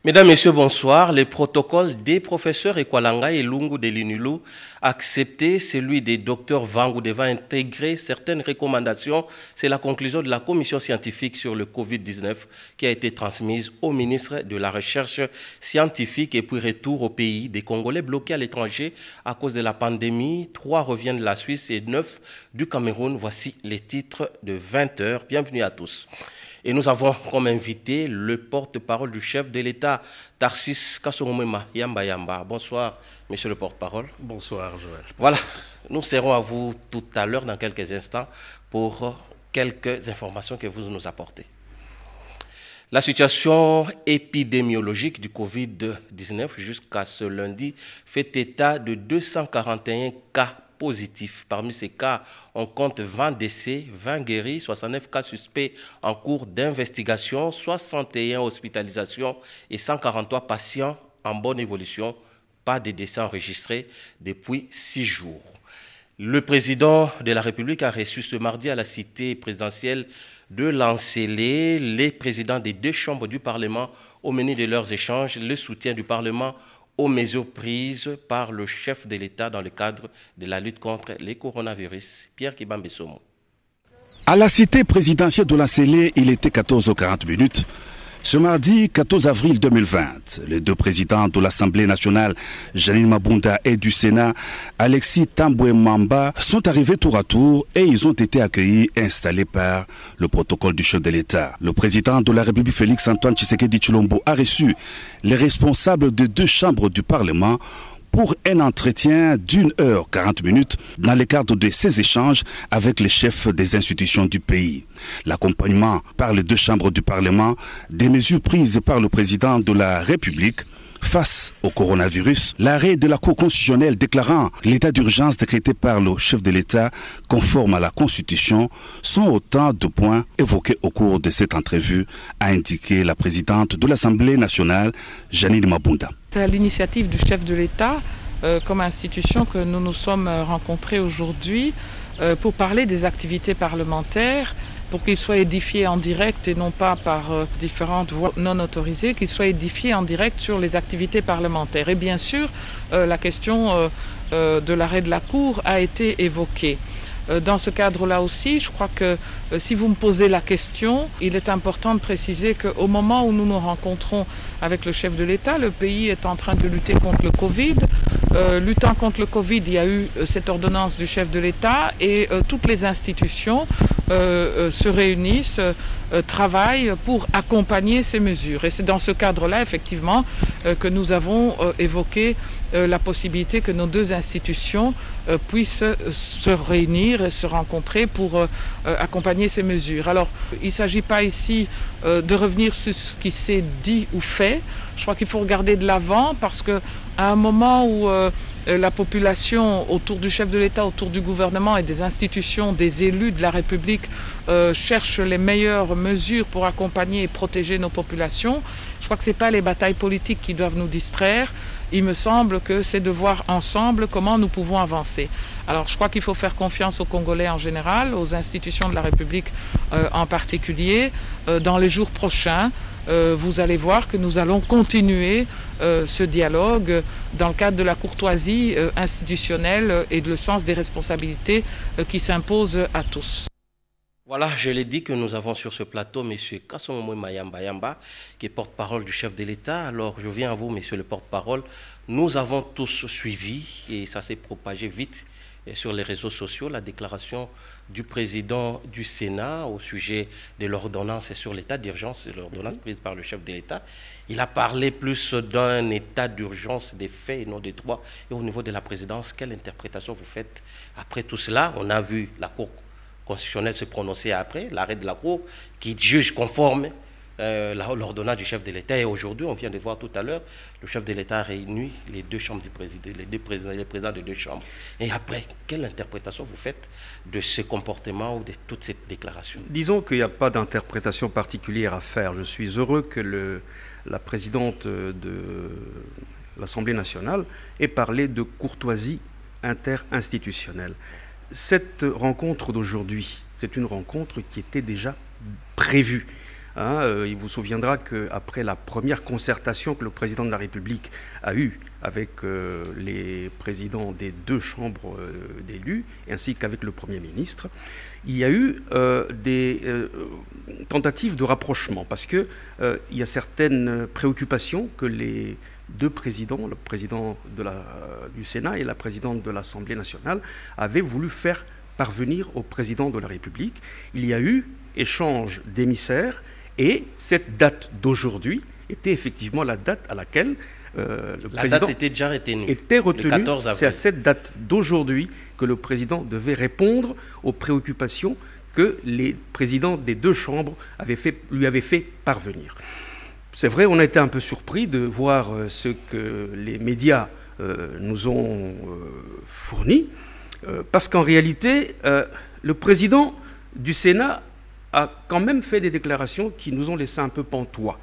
Mesdames, Messieurs, bonsoir. Le protocole des professeurs Ekwalanga et Lungu de l'INULU accepté, celui des docteurs Vangu devant intégrer certaines recommandations. C'est la conclusion de la commission scientifique sur le Covid-19 qui a été transmise au ministre de la Recherche scientifique et puis retour au pays des Congolais bloqués à l'étranger à cause de la pandémie. 3 reviennent de la Suisse et 9 du Cameroun. Voici les titres de 20h. Bienvenue à tous. Et nous avons comme invité le porte-parole du chef de l'État, Tarsis Kasongomema Yamba Yamba. Bonsoir, monsieur le porte-parole. Bonsoir, Joël. Voilà, nous serons à vous tout à l'heure, dans quelques instants, pour quelques informations que vous nous apportez. La situation épidémiologique du Covid-19 jusqu'à ce lundi fait état de 241 cas positifs. Parmi ces cas, on compte 20 décès, 20 guéris, 69 cas suspects en cours d'investigation, 61 hospitalisations et 143 patients en bonne évolution. Pas de décès enregistrés depuis 6 jours. Le président de la République a reçu ce mardi à la cité présidentielle de Lancélé les présidents des 2 chambres du Parlement au menu de leurs échanges, le soutien du Parlement aux mesures prises par le chef de l'État dans le cadre de la lutte contre les coronavirus. Pierre Kibambe-Somo. À la cité présidentielle de Lancélé, il était 14h40. Ce mardi 14 avril 2020, les 2 présidents de l'Assemblée nationale, Janine Mabunda, et du Sénat, Alexis Tambwe Mamba, sont arrivés tour à tour et ils ont été accueillis et installés par le protocole du chef de l'État. Le président de la République, Félix-Antoine Tshisekedi Tshilombo, a reçu les responsables des 2 chambres du Parlement pour un entretien d'1h40 dans le cadre de ces échanges avec les chefs des institutions du pays. L'accompagnement par les 2 chambres du Parlement des mesures prises par le président de la République face au coronavirus, l'arrêt de la Cour constitutionnelle déclarant l'état d'urgence décrété par le chef de l'État conforme à la Constitution sont autant de points évoqués au cours de cette entrevue, a indiqué la présidente de l'Assemblée nationale, Janine Mabunda. C'est à l'initiative du chef de l'État, comme institution, que nous nous sommes rencontrés aujourd'hui pour parler des activités parlementaires, pour qu'ils soient édifiés en direct et non pas par différentes voies non autorisées, qu'ils soient édifiés en direct sur les activités parlementaires. Et bien sûr, la question de l'arrêt de la Cour a été évoquée. Dans ce cadre-là aussi, je crois que si vous me posez la question, il est important de préciser qu'au moment où nous nous rencontrons avec le chef de l'État, le pays est en train de lutter contre le Covid. Luttant contre le Covid, il y a eu cette ordonnance du chef de l'État et toutes les institutions se réunissent, travaillent pour accompagner ces mesures. Et c'est dans ce cadre-là, effectivement, que nous avons évoqué la possibilité que nos 2 institutions puissent se réunir et se rencontrer pour accompagner ces mesures. Alors, il ne s'agit pas ici de revenir sur ce qui s'est dit ou fait. Je crois qu'il faut regarder de l'avant parce qu'à un moment où la population autour du chef de l'État, autour du gouvernement et des institutions, des élus de la République cherchent les meilleures mesures pour accompagner et protéger nos populations, je crois que ce n'est pas les batailles politiques qui doivent nous distraire. Il me semble que c'est de voir ensemble comment nous pouvons avancer. Alors je crois qu'il faut faire confiance aux Congolais en général, aux institutions de la République en particulier. Dans les jours prochains, vous allez voir que nous allons continuer ce dialogue dans le cadre de la courtoisie institutionnelle et le sens des responsabilités qui s'imposent à tous. Voilà, je l'ai dit que nous avons sur ce plateau M. Kasongomema Yamba Yamba, qui est porte-parole du chef de l'État. Alors, je viens à vous, monsieur le porte-parole. Nous avons tous suivi, et ça s'est propagé vite sur les réseaux sociaux, la déclaration du président du Sénat au sujet de l'ordonnance sur l'état d'urgence, l'ordonnance prise par le chef de l'État. Il a parlé plus d'un état d'urgence des faits et non des droits. Et au niveau de la présidence, quelle interprétation vous faites après tout cela? On a vu la Cour constitutionnelle se prononcer après, l'arrêt de la Cour, qui juge conforme l'ordonnance du chef de l'État. Et aujourd'hui, on vient de voir tout à l'heure, le chef de l'État a réuni les 2 chambres du président, les présidents de 2 chambres. Et après, quelle interprétation vous faites de ce comportement ou de toute cette déclaration? Disons qu'il n'y a pas d'interprétation particulière à faire. Je suis heureux que la présidente de l'Assemblée nationale ait parlé de courtoisie interinstitutionnelle. Cette rencontre d'aujourd'hui, c'est une rencontre qui était déjà prévue. Il vous souviendra qu'après la première concertation que le président de la République a eue avec les présidents des 2 chambres d'élus, ainsi qu'avec le Premier ministre, il y a eu des tentatives de rapprochement, parce qu'il y a certaines préoccupations que les 2 présidents, le président du Sénat et la présidente de l'Assemblée nationale, avaient voulu faire parvenir au président de la République. Il y a eu échange d'émissaires, et cette date d'aujourd'hui était effectivement la date à laquelle le président date était déjà retenue. Le 14 avril. C'est à cette date d'aujourd'hui que le président devait répondre aux préoccupations que les présidents des 2 chambres lui avaient fait parvenir. C'est vrai, on a été un peu surpris de voir ce que les médias nous ont fourni, parce qu'en réalité, le président du Sénat a quand même fait des déclarations qui nous ont laissé un peu pantois.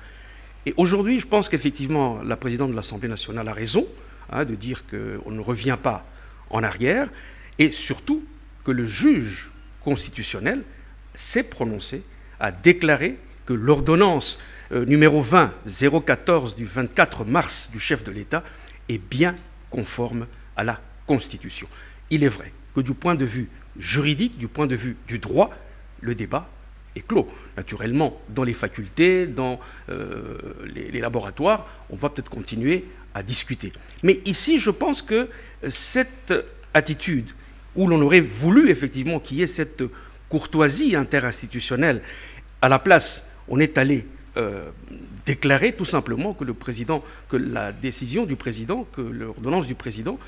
Et aujourd'hui, je pense qu'effectivement, la présidente de l'Assemblée nationale a raison de dire qu'on ne revient pas en arrière, et surtout que le juge constitutionnel s'est prononcé, a déclaré que l'ordonnance numéro 20-014 du 24 mars du chef de l'État est bien conforme à la Constitution. Il est vrai que du point de vue juridique, du point de vue du droit, le débat est clos. Naturellement, dans les facultés, dans les laboratoires, on va peut-être continuer à discuter. Mais ici, je pense que cette attitude, où l'on aurait voulu effectivement qu'il y ait cette courtoisie interinstitutionnelle, à la place, on est allé déclarer tout simplement que la décision du président, que l'ordonnance du président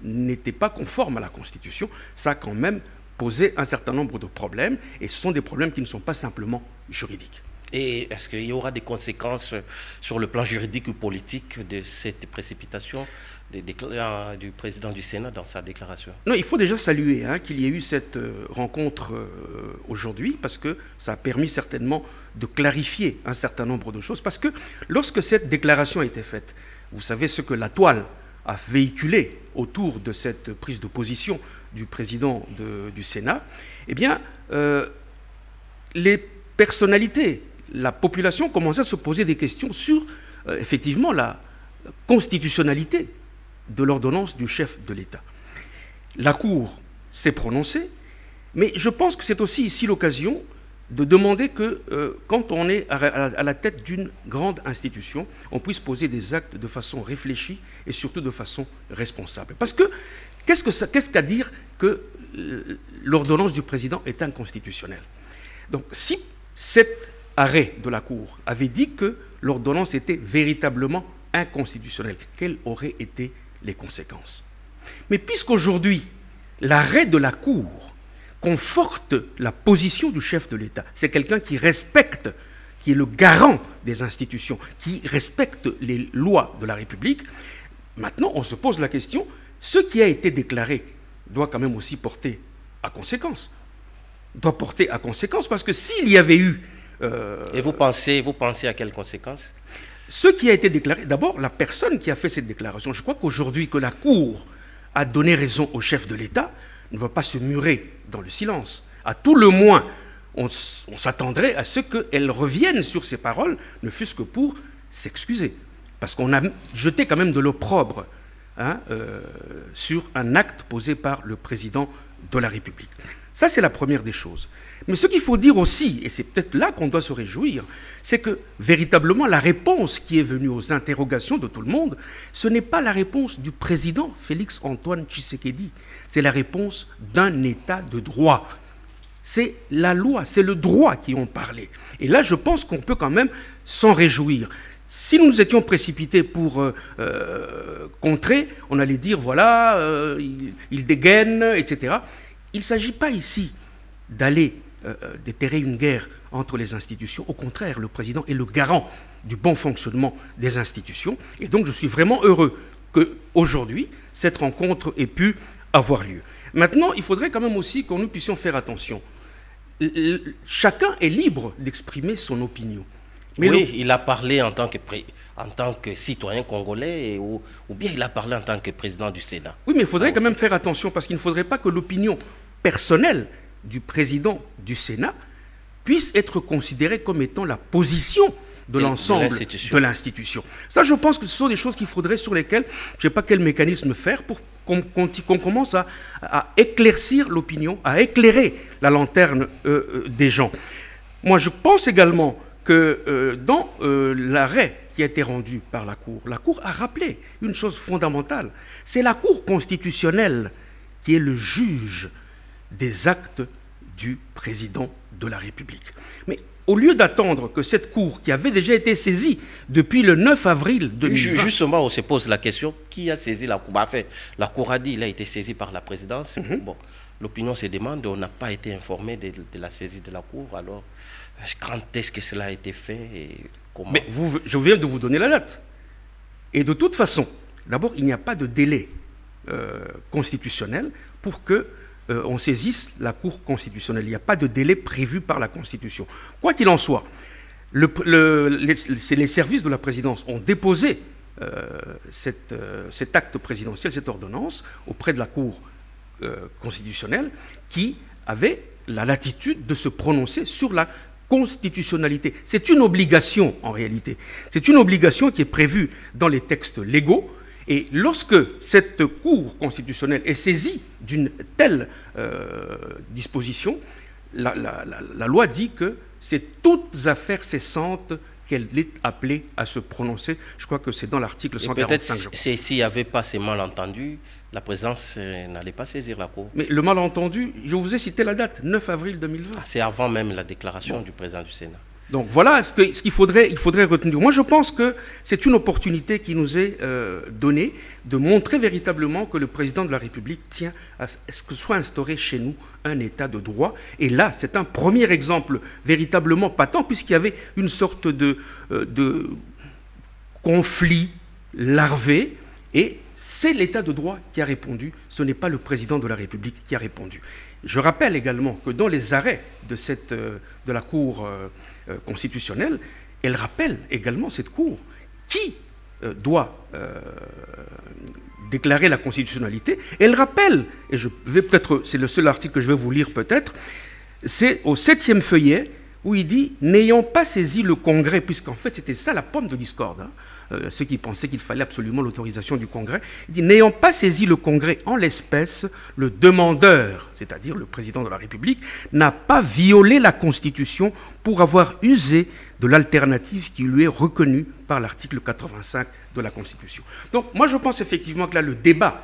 n'était pas conforme à la Constitution. Ça a quand même posé un certain nombre de problèmes, et ce sont des problèmes qui ne sont pas simplement juridiques. Et est-ce qu'il y aura des conséquences sur le plan juridique ou politique de cette précipitation du président du Sénat dans sa déclaration? Non, il faut déjà saluer qu'il y ait eu cette rencontre aujourd'hui, parce que ça a permis certainement de clarifier un certain nombre de choses. Parce que lorsque cette déclaration a été faite, vous savez ce que la toile a véhiculé autour de cette prise de position du président du Sénat, eh bien, les personnalités, la population commençait à se poser des questions sur, effectivement, la constitutionnalité de l'ordonnance du chef de l'État. La Cour s'est prononcée, mais je pense que c'est aussi ici l'occasion de demander que, quand on est à la tête d'une grande institution, on puisse poser des actes de façon réfléchie et surtout de façon responsable. Parce que, qu'est-ce qu'à dire que l'ordonnance du président est inconstitutionnelle? Donc, si cet arrêt de la Cour avait dit que l'ordonnance était véritablement inconstitutionnelle, quelles auraient été les conséquences? Mais puisqu'aujourd'hui, l'arrêt de la Cour conforte la position du chef de l'État, c'est quelqu'un qui respecte, qui est le garant des institutions, qui respecte les lois de la République, maintenant on se pose la question, ce qui a été déclaré doit quand même aussi porter à conséquence. Doit porter à conséquence, parce que s'il y avait eu... Et vous pensez à quelles conséquences? Ce qui a été déclaré, d'abord, la personne qui a fait cette déclaration, je crois qu'aujourd'hui que la Cour a donné raison au chef de l'État, ne va pas se murer dans le silence. À tout le moins, on s'attendrait à ce qu'elle revienne sur ses paroles, ne fût-ce que pour s'excuser. Parce qu'on a jeté quand même de l'opprobre sur un acte posé par le président de la République. Ça, c'est la première des choses. Mais ce qu'il faut dire aussi, et c'est peut-être là qu'on doit se réjouir, c'est que véritablement la réponse qui est venue aux interrogations de tout le monde, ce n'est pas la réponse du président Félix Antoine Tshisekedi, c'est la réponse d'un État de droit. C'est la loi, c'est le droit qui ont parlé. Et là, je pense qu'on peut quand même s'en réjouir. Si nous nous étions précipités pour contrer, on allait dire, voilà, il dégaine, etc. Il ne s'agit pas ici d'aller déterrer une guerre entre les institutions. Au contraire, le président est le garant du bon fonctionnement des institutions. Et donc, je suis vraiment heureux qu'aujourd'hui, cette rencontre ait pu avoir lieu. Maintenant, il faudrait quand même aussi que nous puissions faire attention. Chacun est libre d'exprimer son opinion. Mais oui, il a parlé en tant que citoyen congolais ou bien il a parlé en tant que président du Sénat. Oui, mais il faudrait quand même faire attention parce qu'il ne faudrait pas que l'opinion personnelle du président du Sénat puisse être considérée comme étant la position de l'ensemble de l'institution. Ça, je pense que ce sont des choses sur lesquelles je ne sais pas quel mécanisme faire pour qu'on commence à éclaircir l'opinion, à éclairer la lanterne des gens. Moi, je pense également que dans l'arrêt qui a été rendu par la Cour a rappelé une chose fondamentale. C'est la Cour constitutionnelle qui est le juge des actes du président de la République. Mais au lieu d'attendre que cette Cour, qui avait déjà été saisie depuis le 9 avril 2020... Justement, on se pose la question, qui a saisi la Cour? La Cour a dit qu'il a été saisi par la présidence. Bon, l'opinion se demande, on n'a pas été informé de la saisie de la Cour. Alors, quand est-ce que cela a été fait et comment? Mais je viens de vous donner la date. Et de toute façon, d'abord, il n'y a pas de délai constitutionnel pour que on saisisse la Cour constitutionnelle. Il n'y a pas de délai prévu par la Constitution. Quoi qu'il en soit, les services de la présidence ont déposé cet acte présidentiel, cette ordonnance, auprès de la Cour constitutionnelle, qui avait la latitude de se prononcer sur la constitutionnalité. C'est une obligation, en réalité. C'est une obligation qui est prévue dans les textes légaux. Et lorsque cette Cour constitutionnelle est saisie d'une telle disposition, la loi dit que c'est toutes affaires cessantes qu'elle est appelée à se prononcer. Je crois que c'est dans l'article 145. Peut-être s'il n'y avait pas ces malentendus, la présidence n'allait pas saisir la Cour. Mais le malentendu, je vous ai cité la date, 9 avril 2020. C'est avant même la déclaration du président du Sénat. Donc voilà ce qu'il faudrait retenir. Moi, je pense que c'est une opportunité qui nous est donnée de montrer véritablement que le président de la République tient à ce que soit instauré chez nous un état de droit. Et là, c'est un premier exemple véritablement patent, puisqu'il y avait une sorte de conflit larvé. Et c'est l'état de droit qui a répondu, ce n'est pas le président de la République qui a répondu. Je rappelle également que dans les arrêts de la Cour constitutionnelle, elle rappelle également cette Cour qui doit déclarer la constitutionnalité. Elle rappelle, et c'est le seul article que je vais vous lire peut-être, c'est au 7e feuillet où il dit « N'ayant pas saisi le Congrès », puisqu'en fait c'était ça la pomme de discorde, ceux qui pensaient qu'il fallait absolument l'autorisation du Congrès, il dit « N'ayant pas saisi le Congrès en l'espèce, le demandeur, c'est-à-dire le président de la République, n'a pas violé la Constitution pour avoir usé de l'alternative qui lui est reconnue par l'article 85 de la Constitution. » Donc moi je pense effectivement que là le débat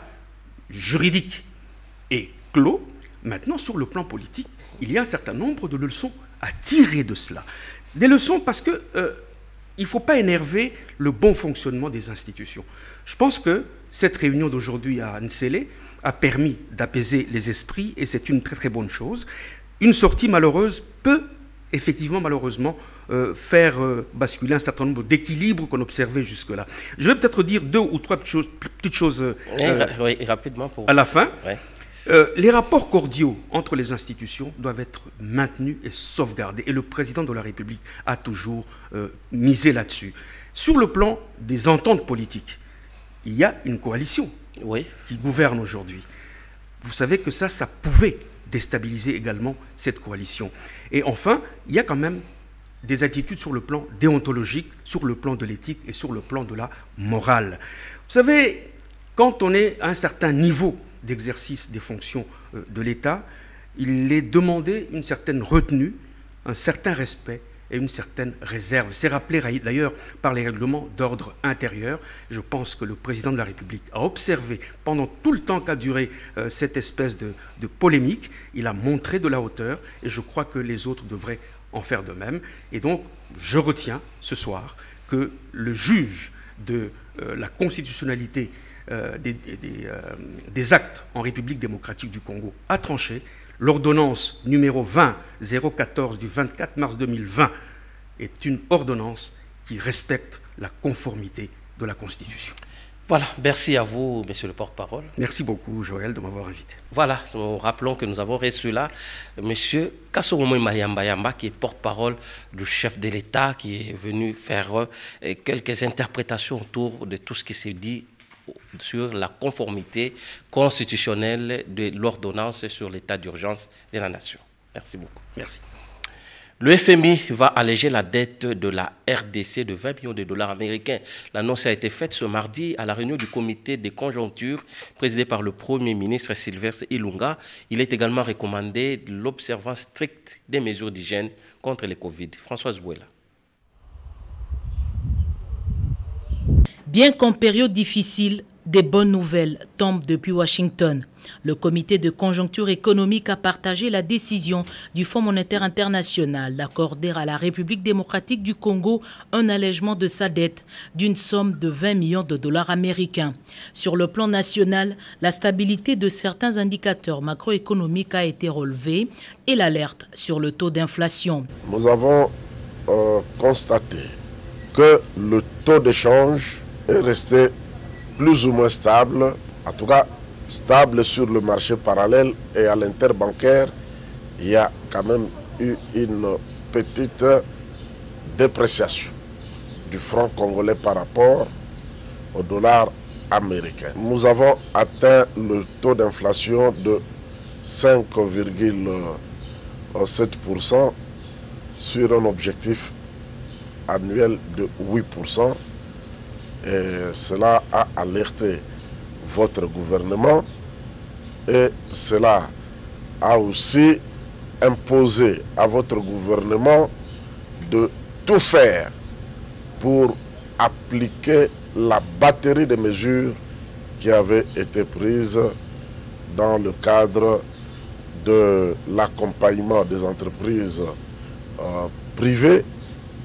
juridique est clos. Maintenant sur le plan politique, il y a un certain nombre de leçons à tirer de cela. Des leçons parce que il ne faut pas énerver le bon fonctionnement des institutions. Je pense que cette réunion d'aujourd'hui à Nsele a permis d'apaiser les esprits et c'est une très très bonne chose. Une sortie malheureuse peut effectivement malheureusement faire basculer un certain nombre d'équilibres qu'on observait jusque-là. Je vais peut-être dire 2 ou 3 petites choses rapidement à la fin. Ouais. Les rapports cordiaux entre les institutions doivent être maintenus et sauvegardés. Et le président de la République a toujours misé là-dessus. Sur le plan des ententes politiques, il y a une coalition qui gouverne aujourd'hui. Vous savez que ça pouvait déstabiliser également cette coalition. Et enfin, il y a quand même des attitudes sur le plan déontologique, sur le plan de l'éthique et sur le plan de la morale. Vous savez, quand on est à un certain niveau d'exercice des fonctions de l'État, il est demandé une certaine retenue, un certain respect et une certaine réserve. C'est rappelé d'ailleurs par les règlements d'ordre intérieur. Je pense que le président de la République a observé pendant tout le temps qu'a duré cette espèce de polémique, il a montré de la hauteur et je crois que les autres devraient en faire de même. Et donc, je retiens ce soir que le juge de la constitutionnalité des actes en République démocratique du Congo a tranché. L'ordonnance numéro 20-014 du 24 mars 2020 est une ordonnance qui respecte la conformité de la Constitution. Voilà, merci à vous, monsieur le porte-parole. Merci beaucoup, Joël, de m'avoir invité. Voilà, nous rappelons que nous avons reçu là monsieur Kasoromoy Mayamba, qui est porte-parole du chef de l'État, qui est venu faire quelques interprétations autour de tout ce qui s'est dit sur la conformité constitutionnelle de l'ordonnance sur l'état d'urgence de la nation. Merci beaucoup. Merci. Le FMI va alléger la dette de la RDC de 20 millions de dollars américains. L'annonce a été faite ce mardi à la réunion du comité des conjonctures présidé par le Premier ministre Sylvestre Ilunga. Il est également recommandé l'observance stricte des mesures d'hygiène contre le Covid. Françoise Bouela. Bien qu'en période difficile, des bonnes nouvelles tombent depuis Washington. Le comité de conjoncture économique a partagé la décision du Fonds monétaire international d'accorder à la République démocratique du Congo un allègement de sa dette d'une somme de 20 millions de dollars américains. Sur le plan national, la stabilité de certains indicateurs macroéconomiques a été relevée et l'alerte sur le taux d'inflation. Nous avons constaté que le taux d'échange est resté plus ou moins stable, en tout cas stable sur le marché parallèle et à l'interbancaire. Il y a quand même eu une petite dépréciation du franc congolais par rapport au dollar américain. Nous avons atteint le taux d'inflation de 5,7% sur un objectif annuel de 8%. Et cela a alerté votre gouvernement et cela a aussi imposé à votre gouvernement de tout faire pour appliquer la batterie de mesures qui avaient été prises dans le cadre de l'accompagnement des entreprises privées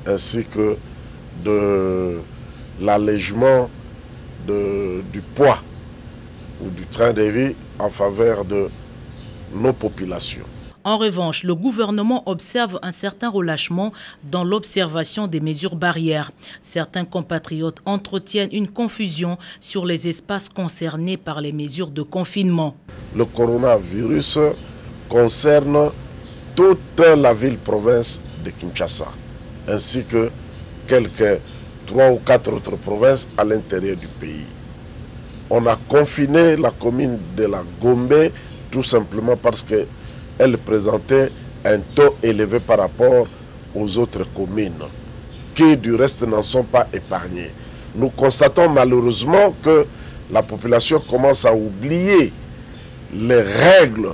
ainsi que de l'allègement du poids ou du train de vie en faveur de nos populations. En revanche, le gouvernement observe un certain relâchement dans l'observation des mesures barrières. Certains compatriotes entretiennent une confusion sur les espaces concernés par les mesures de confinement. Le coronavirus concerne toute la ville-province de Kinshasa, ainsi que quelques 3 ou 4 autres provinces à l'intérieur du pays. On a confiné la commune de la Gombe tout simplement parce qu'elle présentait un taux élevé par rapport aux autres communes, qui du reste n'en sont pas épargnées. Nous constatons malheureusement que la population commence à oublier les règles,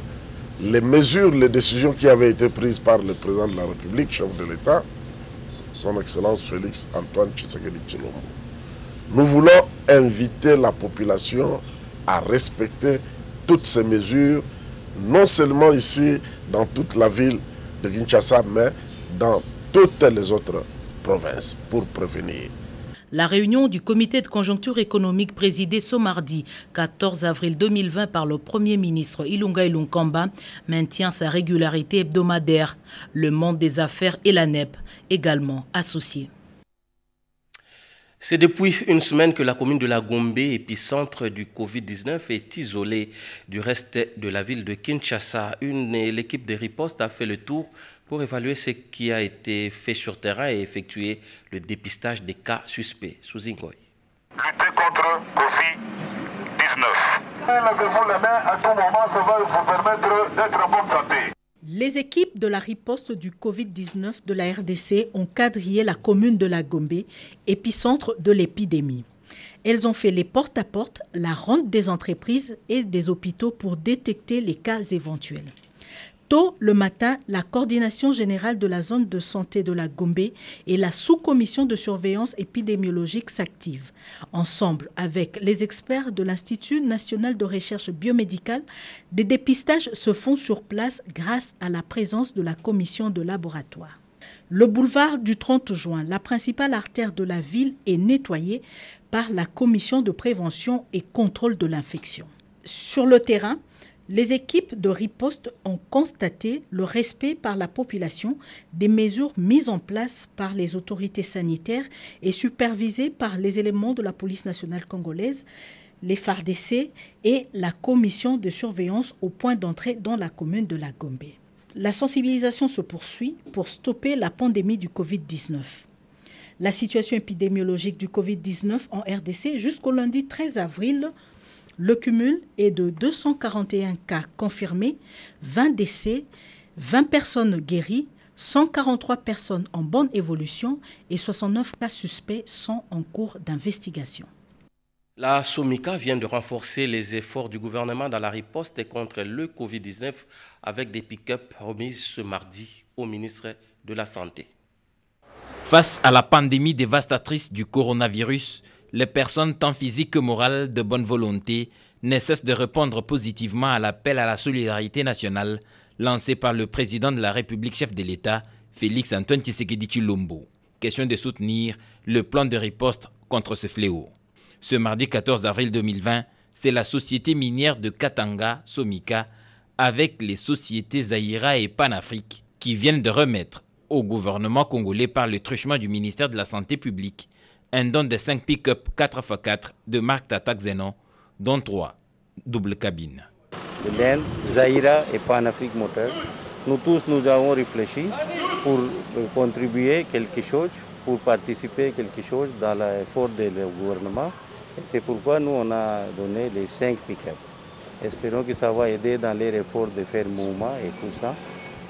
les mesures, les décisions qui avaient été prises par le président de la République, chef de l'État, son Excellence Félix Antoine Tshisekedi Tshilombo. Nous voulons inviter la population à respecter toutes ces mesures, non seulement ici, dans toute la ville de Kinshasa, mais dans toutes les autres provinces, pour prévenir. La réunion du comité de conjoncture économique présidée ce mardi 14 avril 2020 par le Premier ministre Ilunga Ilunkamba maintient sa régularité hebdomadaire. Le monde des affaires et la NEP également associés. C'est depuis une semaine que la commune de la Gombe, épicentre du Covid-19, est isolée du reste de la ville de Kinshasa. L'équipe de riposte a fait le tour pour évaluer ce qui a été fait sur terrain et effectuer le dépistage des cas suspects. Souzingoy. Lutter contre Covid-19. Lavez-vous la main à tout moment, ça va vous permettre d'être en bonne santé. Les équipes de la riposte du Covid-19 de la RDC ont quadrillé la commune de la Gombe, épicentre de l'épidémie. Elles ont fait les porte-à-porte, la ronde des entreprises et des hôpitaux pour détecter les cas éventuels. Tôt le matin, la coordination générale de la zone de santé de la Gombe et la sous-commission de surveillance épidémiologique s'activent. Ensemble, avec les experts de l'Institut national de recherche biomédicale, des dépistages se font sur place grâce à la présence de la commission de laboratoire. Le boulevard du 30 juin, la principale artère de la ville, est nettoyée par la commission de prévention et contrôle de l'infection. Sur le terrain, les équipes de riposte ont constaté le respect par la population des mesures mises en place par les autorités sanitaires et supervisées par les éléments de la police nationale congolaise, les FARDC et la commission de surveillance au point d'entrée dans la commune de la Gombe. La sensibilisation se poursuit pour stopper la pandémie du Covid-19. La situation épidémiologique du Covid-19 en RDC jusqu'au lundi 13 avril, le cumul est de 241 cas confirmés, 20 décès, 20 personnes guéries, 143 personnes en bonne évolution et 69 cas suspects sont en cours d'investigation. La SOMICA vient de renforcer les efforts du gouvernement dans la riposte contre le Covid-19 avec des pick-up remises ce mardi au ministre de la Santé. Face à la pandémie dévastatrice du coronavirus, les personnes tant physiques que morales de bonne volonté ne cessent de répondre positivement à l'appel à la solidarité nationale lancé par le président de la République, chef de l'État, Félix-Antoine Tshisekedi Tshilombo. Question de soutenir le plan de riposte contre ce fléau. Ce mardi 14 avril 2020, c'est la société minière de Katanga, SOMICA, avec les sociétés Zaïra et Panafrique, qui viennent de remettre au gouvernement congolais par le truchement du ministère de la Santé publique un don de 5 pick-up 4x4 de marque Tata Xenon, dont 3 double cabines. L'Inde, Zaïra et Panafrique Moteur, nous tous nous avons réfléchi pour contribuer quelque chose, pour participer quelque chose dans l'effort du gouvernement. C'est pourquoi nous on a donné les 5 pick-up. Espérons que ça va aider dans les efforts de faire mouvement et tout ça.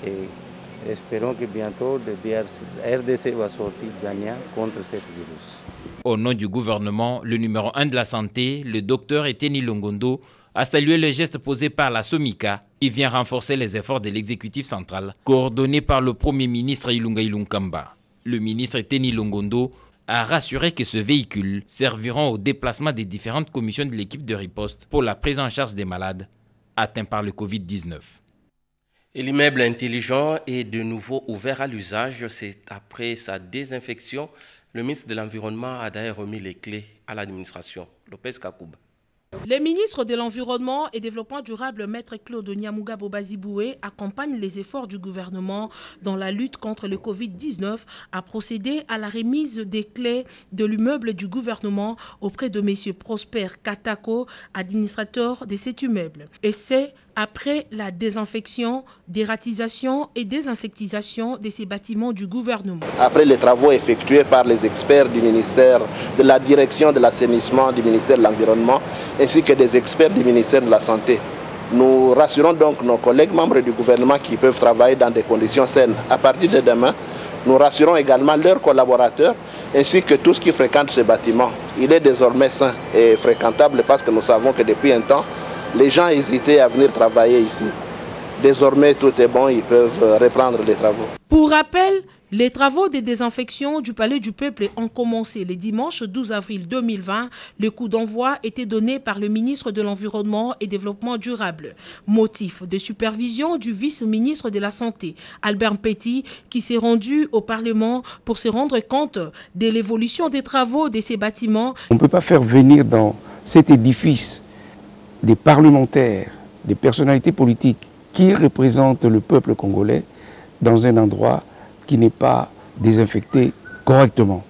Et espérons que bientôt le RDC va sortir gagnant contre ce virus. Au nom du gouvernement, le numéro 1 de la santé, le docteur Eteni Longondo, a salué le geste posé par la SOMICA qui vient renforcer les efforts de l'exécutif central, coordonné par le Premier ministre Ilunga Ilunkamba. Le ministre Eteni Longondo a rassuré que ce véhicule serviront au déplacement des différentes commissions de l'équipe de riposte pour la prise en charge des malades atteints par le Covid-19. Et l'immeuble intelligent est de nouveau ouvert à l'usage. C'est après sa désinfection. Le ministre de l'Environnement a d'ailleurs remis les clés à l'administration. Lopez Kakouba. Le ministre de l'Environnement et Développement durable, Maître Claude Nyamouga Bobaziboué, accompagne les efforts du gouvernement dans la lutte contre le Covid-19, a procédé à la remise des clés de l'immeuble du gouvernement auprès de M. Prosper Katako, administrateur de cet immeuble. Et c'est après la désinfection, dératisation et désinsectisation de ces bâtiments du gouvernement. Après les travaux effectués par les experts du ministère de la direction de l'assainissement du ministère de l'Environnement ainsi que des experts du ministère de la Santé, nous rassurons donc nos collègues membres du gouvernement qui peuvent travailler dans des conditions saines. À partir de demain, nous rassurons également leurs collaborateurs ainsi que tous qui fréquentent ce bâtiment. Il est désormais sain et fréquentable parce que nous savons que depuis un temps, les gens hésitaient à venir travailler ici. Désormais, tout est bon, ils peuvent reprendre les travaux. Pour rappel, les travaux de désinfection du Palais du Peuple ont commencé le dimanche 12 avril 2020. Le coup d'envoi était donné par le ministre de l'Environnement et Développement durable. Motif de supervision du vice-ministre de la Santé, Albert Petit, qui s'est rendu au Parlement pour se rendre compte de l'évolution des travaux de ces bâtiments. On ne peut pas faire venir dans cet édifice des parlementaires, des personnalités politiques qui représentent le peuple congolais dans un endroit qui n'est pas désinfecté correctement.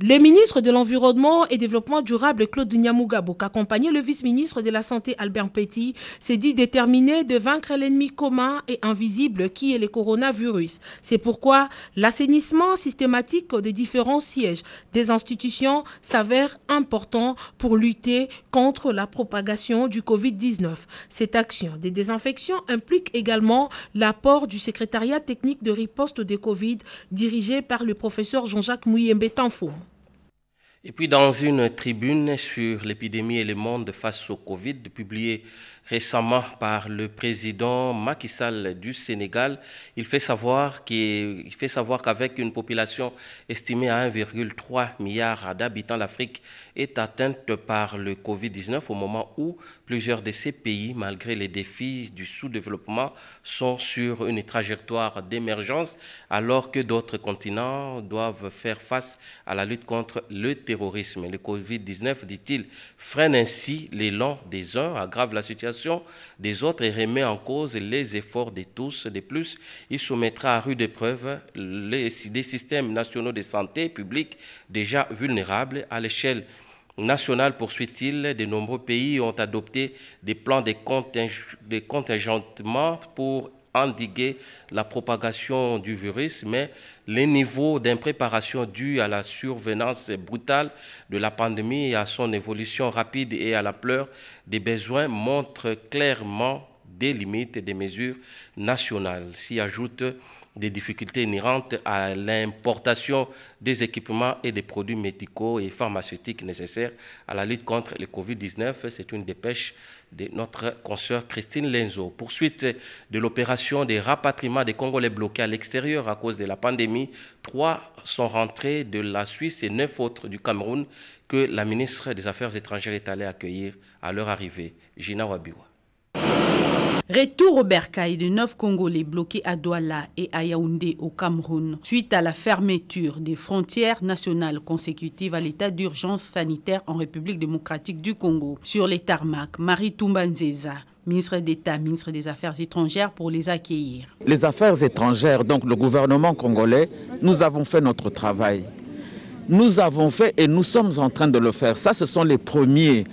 Le ministre de l'Environnement et Développement durable, Claude Nyamouga, accompagné le vice-ministre de la Santé, Albert Petit, s'est dit déterminé de vaincre l'ennemi commun et invisible qui est le coronavirus. C'est pourquoi l'assainissement systématique des différents sièges des institutions s'avère important pour lutter contre la propagation du Covid-19. Cette action de désinfection implique également l'apport du secrétariat technique de riposte de Covid dirigé par le professeur Jean-Jacques Mouyembe Tanfo. Et puis dans une tribune sur l'épidémie et le monde face au Covid, publiée récemment par le président Macky Sall du Sénégal, il fait savoir qu'avec une population estimée à 1,3 milliard d'habitants, l'Afrique est atteinte par le Covid-19 au moment où plusieurs de ces pays, malgré les défis du sous-développement, sont sur une trajectoire d'émergence, alors que d'autres continents doivent faire face à la lutte contre le terrorisme. Le Covid-19, dit-il, freine ainsi l'élan des uns, aggrave la situation des autres et remet en cause les efforts de tous. De plus, il soumettra à rude épreuve des systèmes nationaux de santé publique déjà vulnérables. À l'échelle nationale, poursuit-il, de nombreux pays ont adopté des plans de contingentement pour endiguer la propagation du virus, mais les niveaux d'impréparation dus à la survenance brutale de la pandémie et à son évolution rapide et à l'ampleur des besoins montrent clairement des limites des mesures nationales. S'y ajoutent des difficultés inhérentes à l'importation des équipements et des produits médicaux et pharmaceutiques nécessaires à la lutte contre le Covid-19. C'est une dépêche de notre consoeur Christine Lenzo. Poursuite de l'opération des rapatriements des Congolais bloqués à l'extérieur à cause de la pandémie. 3 sont rentrés de la Suisse et 9 autres du Cameroun que la ministre des Affaires étrangères est allée accueillir à leur arrivée. Gina Wabiwa. Retour au bercail de 9 Congolais bloqués à Douala et à Yaoundé au Cameroun suite à la fermeture des frontières nationales consécutives à l'état d'urgence sanitaire en République démocratique du Congo. Sur les tarmacs, Marie Toumba-Nzeza, ministre d'État, ministre des Affaires étrangères, pour les accueillir. Les affaires étrangères, donc le gouvernement congolais, nous avons fait notre travail. Nous avons fait et nous sommes en train de le faire. Ça, ce sont les premiers.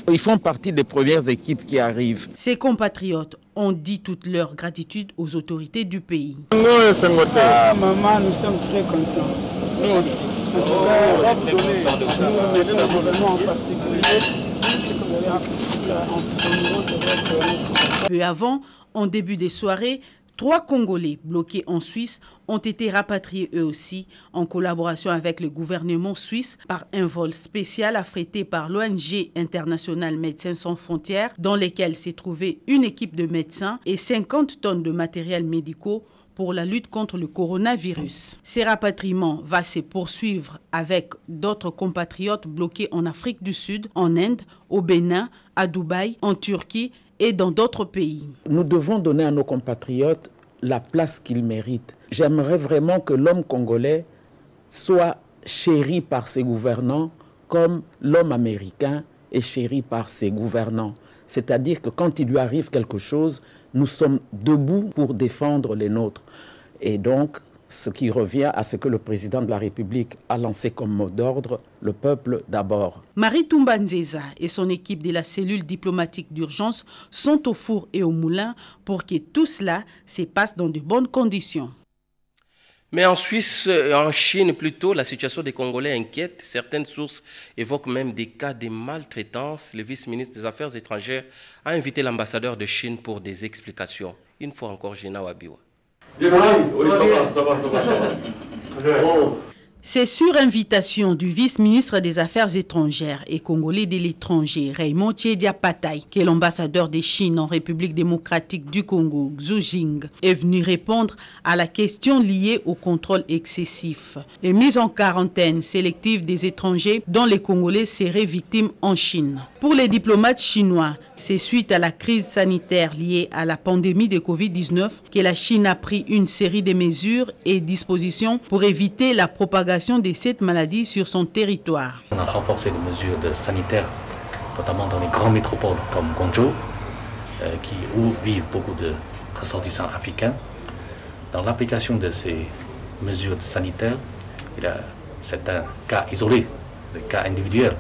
Ils font partie des premières équipes qui arrivent. Ses compatriotes ont dit toute leur gratitude aux autorités du pays. Maman, nous sommes très contents. Nous aussi. En tout cas, nous remercions le gouvernement en particulier. Peu avant, en début des soirées, 3 Congolais bloqués en Suisse ont été rapatriés eux aussi en collaboration avec le gouvernement suisse par un vol spécial affrété par l'ONG internationale Médecins sans frontières dans lequel s'est trouvée une équipe de médecins et 50 tonnes de matériel médicaux pour la lutte contre le coronavirus. Ces rapatriements vont se poursuivre avec d'autres compatriotes bloqués en Afrique du Sud, en Inde, au Bénin, à Dubaï, en Turquie et dans d'autres pays. Nous devons donner à nos compatriotes la place qu'ils méritent. J'aimerais vraiment que l'homme congolais soit chéri par ses gouvernants comme l'homme américain est chéri par ses gouvernants. C'est-à-dire que quand il lui arrive quelque chose, nous sommes debout pour défendre les nôtres. Et donc, ce qui revient à ce que le président de la République a lancé comme mot d'ordre, le peuple d'abord. Marie Toumba-Nzeza et son équipe de la cellule diplomatique d'urgence sont au four et au moulin pour que tout cela se passe dans de bonnes conditions. Mais en Suisse, en Chine plutôt, la situation des Congolais inquiète. Certaines sources évoquent même des cas de maltraitance. Le vice-ministre des Affaires étrangères a invité l'ambassadeur de Chine pour des explications. Une fois encore, Gina Wabiwa. C'est sur invitation du vice-ministre des Affaires étrangères et congolais de l'étranger, Raymond Tchedia Patay, que l'ambassadeur de Chine en République démocratique du Congo, Xu Jing, est venu répondre à la question liée au contrôle excessif et mise en quarantaine sélective des étrangers dont les Congolais seraient victimes en Chine. Pour les diplomates chinois, c'est suite à la crise sanitaire liée à la pandémie de Covid-19 que la Chine a pris une série de mesures et dispositions pour éviter la propagation de cette maladie sur son territoire. On a renforcé les mesures sanitaires, notamment dans les grandes métropoles comme Guangzhou, où vivent beaucoup de ressortissants africains. Dans l'application de ces mesures sanitaires, il y a certains cas isolés, des cas individuels,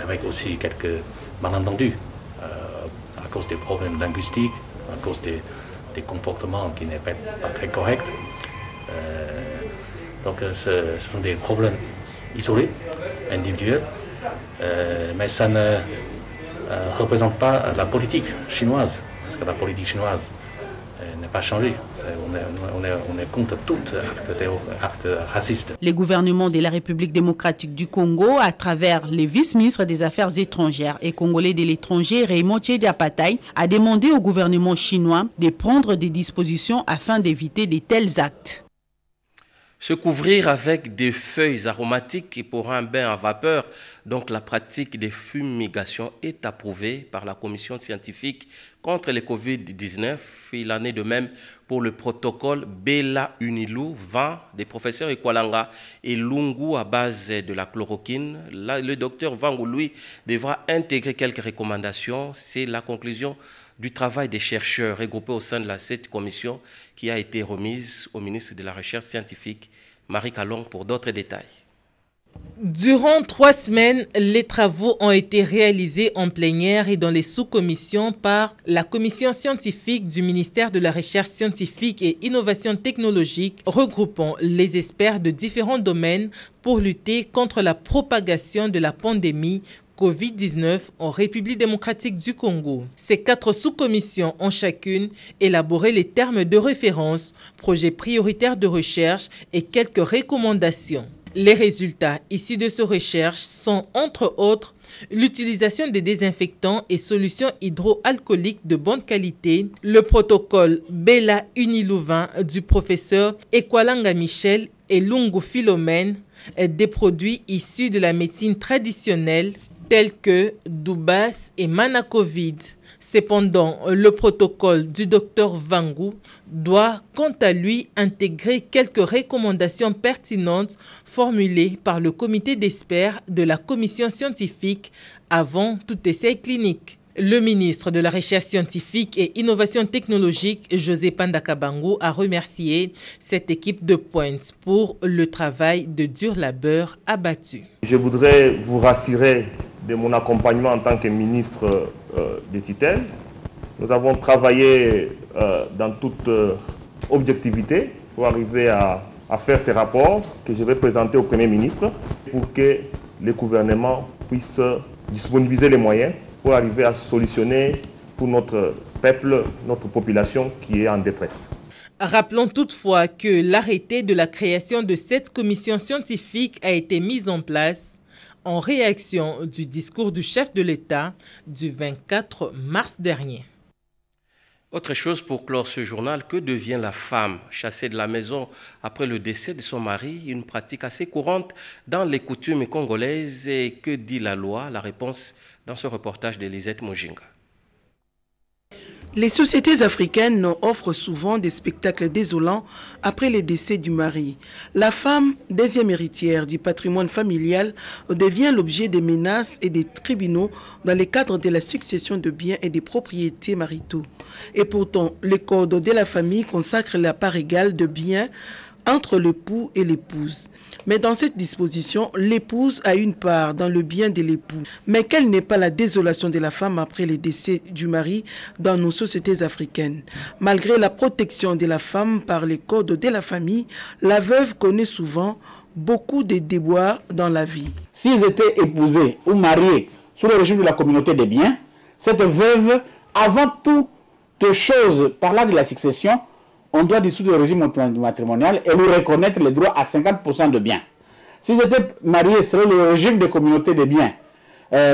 avec aussi quelques malentendus à cause des problèmes linguistiques, à cause des comportements qui n'est pas très corrects. Donc ce sont des problèmes isolés, individuels, mais ça ne représente pas la politique chinoise, parce que la politique chinoise n'est pas changée. On est contre tout acte raciste. Le gouvernement de la République démocratique du Congo, à travers le vice-ministre des Affaires étrangères et congolais de l'étranger, Raymond Tchedia Patay, a demandé au gouvernement chinois de prendre des dispositions afin d'éviter de tels actes. Se couvrir avec des feuilles aromatiques et pour un bain à vapeur, donc la pratique des fumigations est approuvée par la commission scientifique contre le Covid-19. Il en est de même pour le protocole Bela Unilu 20 des professeurs Ekwalanga et Lungu à base de la chloroquine. Là, le docteur Vangu, lui, devra intégrer quelques recommandations. C'est la conclusion du travail des chercheurs regroupés au sein de cette commission qui a été remise au ministre de la Recherche scientifique, Marie Kalong, pour d'autres détails. Durant 3 semaines, les travaux ont été réalisés en plénière et dans les sous-commissions par la commission scientifique du ministère de la Recherche scientifique et innovation technologique, regroupant les experts de différents domaines pour lutter contre la propagation de la pandémie Covid-19 en République démocratique du Congo. Ces 4 sous-commissions ont chacune élaboré les termes de référence, projets prioritaires de recherche et quelques recommandations. Les résultats issus de ces recherches sont, entre autres, l'utilisation des désinfectants et solutions hydroalcooliques de bonne qualité, le protocole Bella Unilouvain du professeur Ekwalanga Michel et Lungu Philomène, des produits issus de la médecine traditionnelle tels que Doubas et Manacovid. Cependant, le protocole du Dr Vangu doit, quant à lui, intégrer quelques recommandations pertinentes formulées par le comité d'experts de la commission scientifique avant tout essai clinique. Le ministre de la Recherche scientifique et innovation technologique, José Pandakabango, a remercié cette équipe de pointe pour le travail de dur labeur abattu. Je voudrais vous rassurer de mon accompagnement en tant que ministre des tutelles. Nous avons travaillé dans toute objectivité pour arriver à faire ces rapports que je vais présenter au Premier ministre pour que le gouvernement puisse disponibiliser les moyens pour arriver à solutionner pour notre peuple, notre population qui est en détresse. Rappelons toutefois que l'arrêté de la création de cette commission scientifique a été mis en place en réaction du discours du chef de l'État du 24 mars dernier. Autre chose pour clore ce journal, que devient la femme chassée de la maison après le décès de son mari? Une pratique assez courante dans les coutumes congolaises. Et que dit la loi? La réponse dans ce reportage d'Elisette Mojinga. Les sociétés africaines offrent souvent des spectacles désolants après le décès du mari. La femme, deuxième héritière du patrimoine familial, devient l'objet des menaces et des tribunaux dans le cadre de la succession de biens et des propriétés maritaux. Et pourtant, le code de la famille consacre la part égale de biens entre l'époux et l'épouse. Mais dans cette disposition, l'épouse a une part dans le bien de l'époux. Mais quelle n'est pas la désolation de la femme après le décès du mari dans nos sociétés africaines? Malgré la protection de la femme par les codes de la famille, la veuve connaît souvent beaucoup de déboires dans la vie. S'ils étaient épousés ou mariés sous le régime de la communauté des biens, cette veuve, avant toute chose, parlant de la succession, on doit dissoudre le régime matrimonial et lui reconnaître les droits à 50% de biens. S'ils étaient mariés selon le régime de communauté des biens,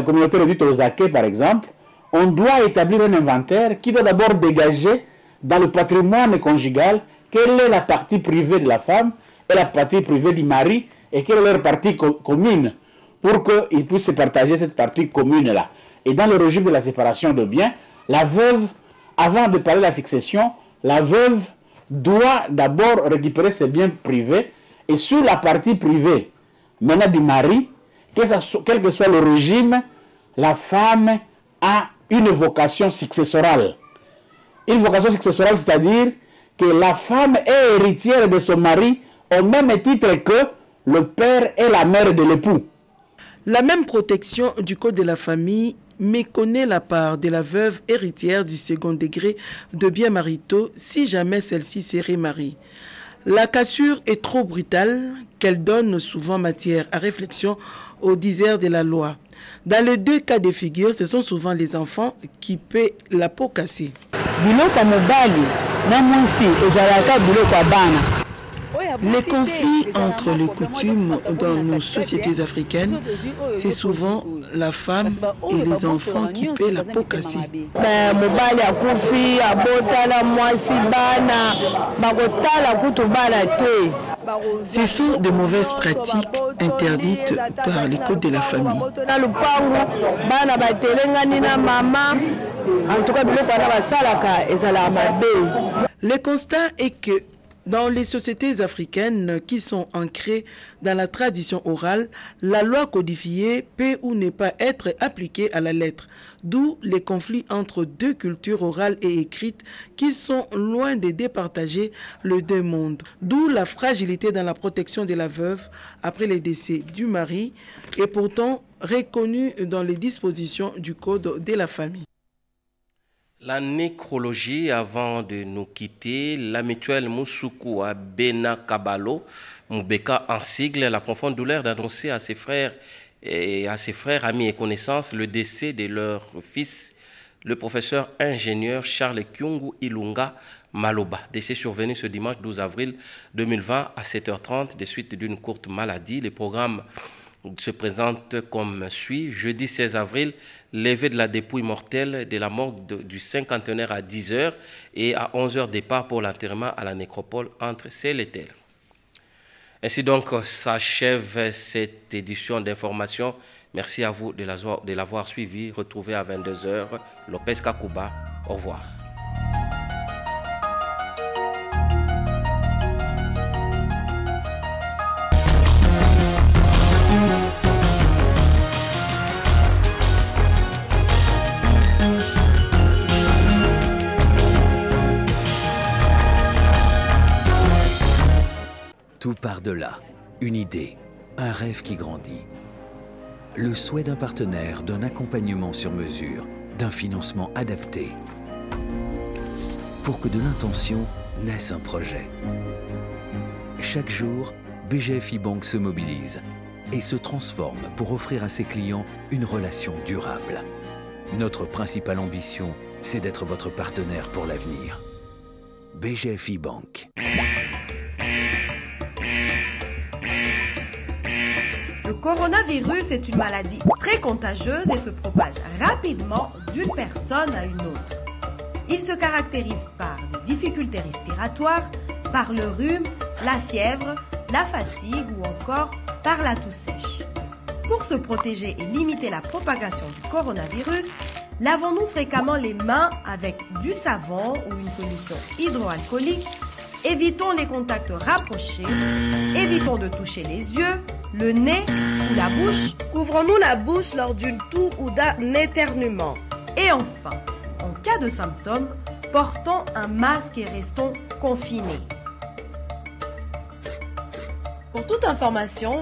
communauté réduite aux acquis par exemple, on doit établir un inventaire qui doit d'abord dégager dans le patrimoine conjugal quelle est la partie privée de la femme et la partie privée du mari et quelle est leur partie commune pour qu'ils puissent se partager cette partie commune-là. Et dans le régime de la séparation de biens, la veuve, avant de parler de la succession, la veuve doit d'abord récupérer ses biens privés et sur la partie privée maintenant du mari, quel que soit le régime, la femme a une vocation successorale. Une vocation successorale, c'est-à-dire que la femme est héritière de son mari au même titre que le père et la mère de l'époux. La même protection du code de la famille méconnaît la part de la veuve héritière du second degré de biens maritaux si jamais celle-ci s'est remariée. La cassure est trop brutale qu'elle donne souvent matière à réflexion aux diseurs de la loi. Dans les deux cas de figure, ce sont souvent les enfants qui paient la peau cassée. Les conflits entre les coutumes dans nos sociétés africaines, c'est souvent la femme et les enfants qui paient la peau cassée. Ce sont de mauvaises pratiques interdites par les codes de la famille. Le constat est que dans les sociétés africaines qui sont ancrées dans la tradition orale, la loi codifiée peut ou ne pas être appliquée à la lettre, d'où les conflits entre deux cultures orales et écrites qui sont loin de départager les deux mondes. D'où la fragilité dans la protection de la veuve après le décès du mari et pourtant reconnue dans les dispositions du code de la famille. La nécrologie, avant de nous quitter, la mutuelle Moussoukou à Bena Kabalo, Moubeka en sigle, la profonde douleur d'annoncer à ses frères et à ses frères, amis et connaissances le décès de leur fils, le professeur ingénieur Charles Kyungu Ilunga Maloba, décès survenu ce dimanche 12 avril 2020 à 7h30 des suites d'une courte maladie. Le programme se présente comme suit. Jeudi 16 avril, levée de la dépouille mortelle de la morgue du cinquantenaire à 10h et à 11h départ pour l'enterrement à la nécropole entre Celle et Tel. Ainsi donc s'achève cette édition d'information. Merci à vous de l'avoir suivi. Retrouvez à 22h Lopez Kakuba. Au revoir. Tout part de là, une idée, un rêve qui grandit. Le souhait d'un partenaire, d'un accompagnement sur mesure, d'un financement adapté. Pour que de l'intention naisse un projet. Chaque jour, BGFI Bank se mobilise et se transforme pour offrir à ses clients une relation durable. Notre principale ambition, c'est d'être votre partenaire pour l'avenir. BGFI Bank. Le coronavirus est une maladie très contagieuse et se propage rapidement d'une personne à une autre. Il se caractérise par des difficultés respiratoires, par le rhume, la fièvre, la fatigue ou encore par la toux sèche. Pour se protéger et limiter la propagation du coronavirus, lavons-nous fréquemment les mains avec du savon ou une solution hydroalcoolique. Évitons les contacts rapprochés, évitons de toucher les yeux, le nez ou la bouche. Couvrons-nous la bouche lors d'une toux ou d'un éternuement. Et enfin, en cas de symptômes, portons un masque et restons confinés. Pour toute information,